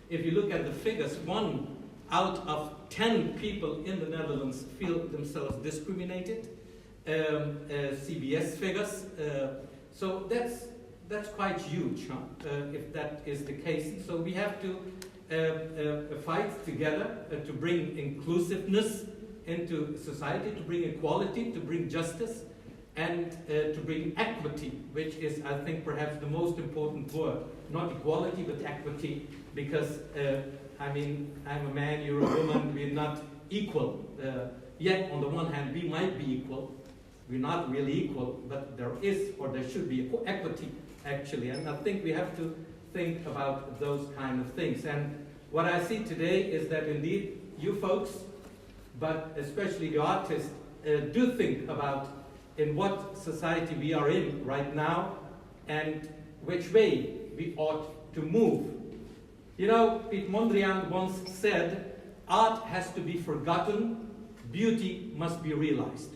If you look at the figures, 1 out of 10 people in the Netherlands feel themselves discriminated. CBS figures. So that's quite huge, huh? If that is the case. So we have to fight together to bring inclusiveness into society, to bring equality, to bring justice, and to bring equity, which is, I think, perhaps the most important word. Not equality, but equity, because, I mean, I'm a man, you're a woman, we're not equal. Yet, on the one hand, we might be equal. We're not really equal, but there is, or there should be, equity, actually. And I think we have to think about those kind of things. And what I see today is that, indeed, you folks, but especially the artists, do think about in what society we are in right now and which way we ought to move. You know, Piet Mondrian once said, art has to be forgotten, beauty must be realized.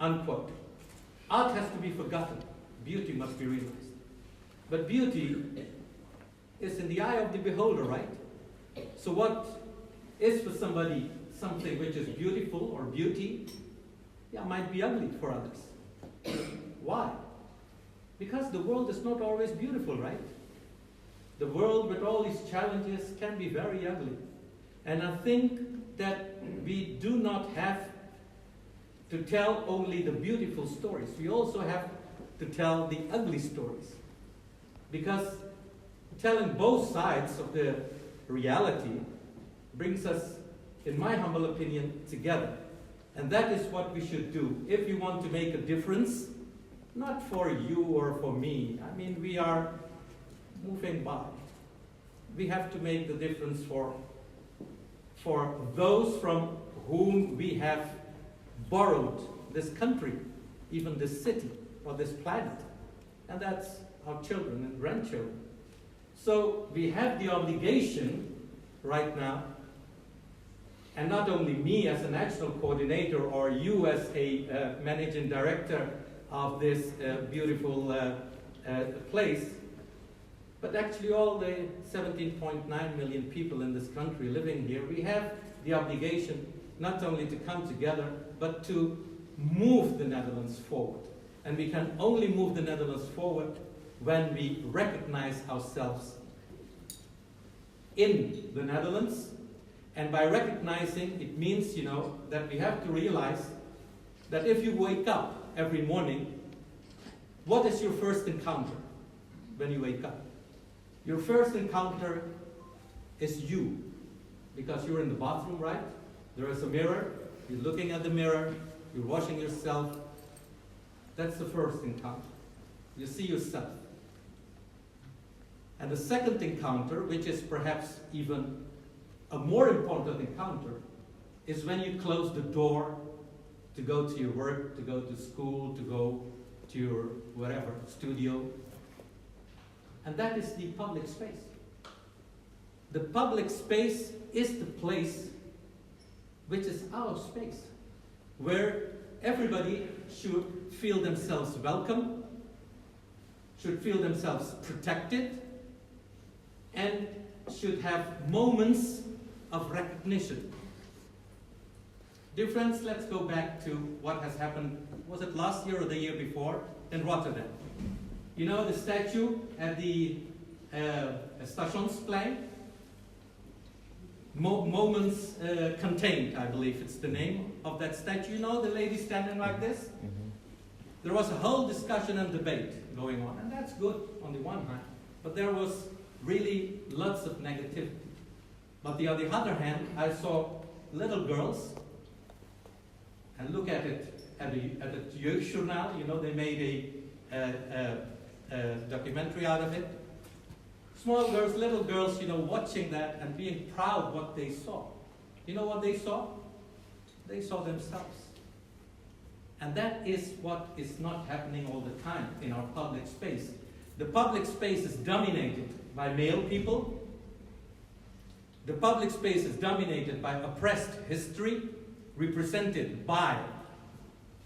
Unquote. Art has to be forgotten, beauty must be realized. But beauty is in the eye of the beholder, right? So what is for somebody something which is beautiful or beauty, yeah, might be ugly for others. Why? Because the world is not always beautiful, right? The world with all these challenges can be very ugly. And I think that we do not have to tell only the beautiful stories. We also have to tell the ugly stories. Because telling both sides of the reality brings us, in my humble opinion, together. And that is what we should do. If you want to make a difference, not for you or for me. I mean, we are moving by. We have to make the difference for those from whom we have borrowed this country, even this city or this planet. And that's our children and grandchildren. So we have the obligation right now, and not only me as a national coordinator or you as a managing director of this beautiful place, but actually all the 17.9 million people in this country living here, we have the obligation not only to come together, but to move the Netherlands forward. And we can only move the Netherlands forward when we recognize ourselves in the Netherlands, And by recognizing, it means, that we have to realize that if you wake up every morning, what is your first encounter when you wake up? Your first encounter is you, because you're in the bathroom, right? There is a mirror, you're looking at the mirror, you're washing yourself. That's the first encounter. You see yourself. And the second encounter, which is perhaps even a more important encounter, is when you close the door to go to your work, to go to school, to go to your whatever, studio. And that is the public space. The public space is the place which is our space, where everybody should feel themselves welcome, should feel themselves protected, and should have moments of recognition. Dear friends, let's go back to what has happened, was it last year or the year before, in Rotterdam. You know the statue at the Stationsplein? Moments Contained, I believe it's the name of that statue. You know, the lady standing like this? Mm-hmm. There was a whole discussion and debate going on, and that's good on the one hand, but there was really lots of negativity. But on the other hand, I saw little girls, and look at it at the Jeugdjournaal, they made a documentary out of it. Small girls, little girls, watching that and being proud what they saw. You know what they saw? They saw themselves. And that is what is not happening all the time in our public space. The public space is dominated by male people. The public space is dominated by oppressed history, represented by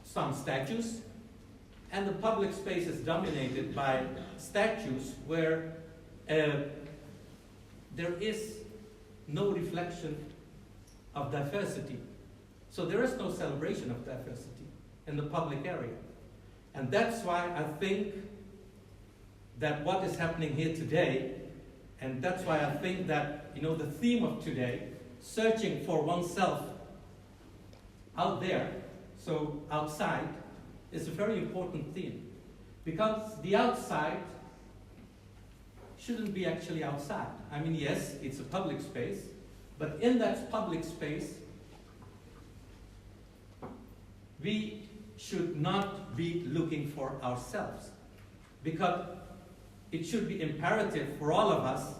some statues. And the public space is dominated by statues where there is no reflection of diversity. So there is no celebration of diversity in the public area. And that's why I think that what is happening here today, and that's why I think that, the theme of today, searching for oneself out there, so outside, is a very important theme. Because the outside shouldn't be actually outside. I mean, yes, it's a public space, but in that public space, we should not be looking for ourselves. Because it should be imperative for all of us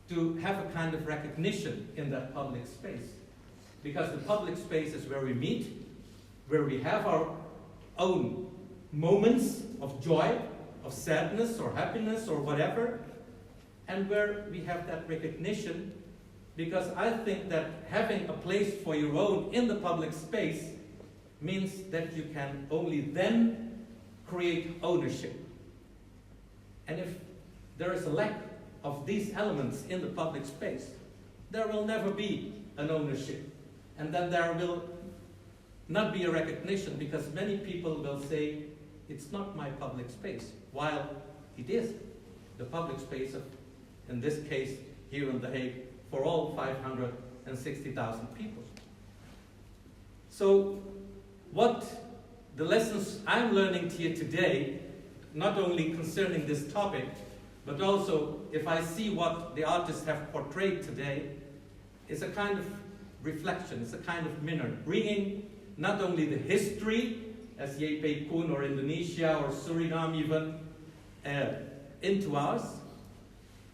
to have a kind of recognition in that public space. Because the public space is where we meet, where we have our own moments of joy, of sadness or happiness or whatever, and where we have that recognition, because I think that having a place for your own in the public space means that you can only then create ownership. And if there is a lack of these elements in the public space, there will never be an ownership. And then there will not be a recognition, because many people will say, it's not my public space, while it is the public space of, in this case, here in The Hague, for all 560,000 people. So, what the lessons I'm learning here today, not only concerning this topic, but also if I see what the artists have portrayed today, is a kind of reflection, it's a kind of mirror, bringing not only the history, as J.P. Koen or Indonesia or Suriname even, into ours.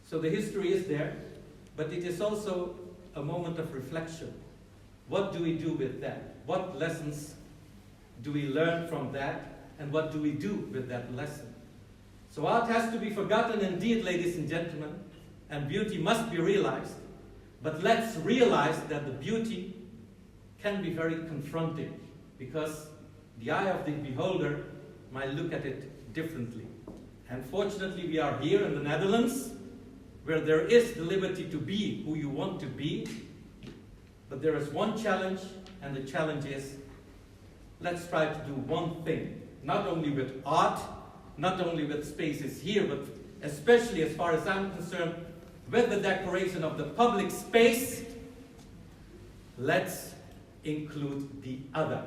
So the history is there, but it is also a moment of reflection. What do we do with that? What lessons do we learn from that? And what do we do with that lesson? So art has to be forgotten indeed, ladies and gentlemen, and beauty must be realized. But let's realize that the beauty can be very confronting, because the eye of the beholder might look at it differently. And fortunately, we are here in the Netherlands, where there is the liberty to be who you want to be. But there is one challenge, and the challenge is, let's try to do one thing. Not only with art, not only with spaces here, but especially, as far as I'm concerned, with the decoration of the public space, let's include the other,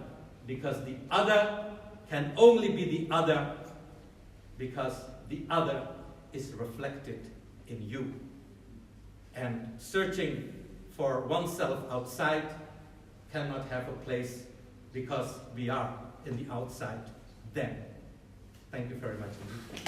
because the other can only be the other because the other is reflected in you. And searching for oneself outside cannot have a place because we are in the outside then. Thank you very much indeed.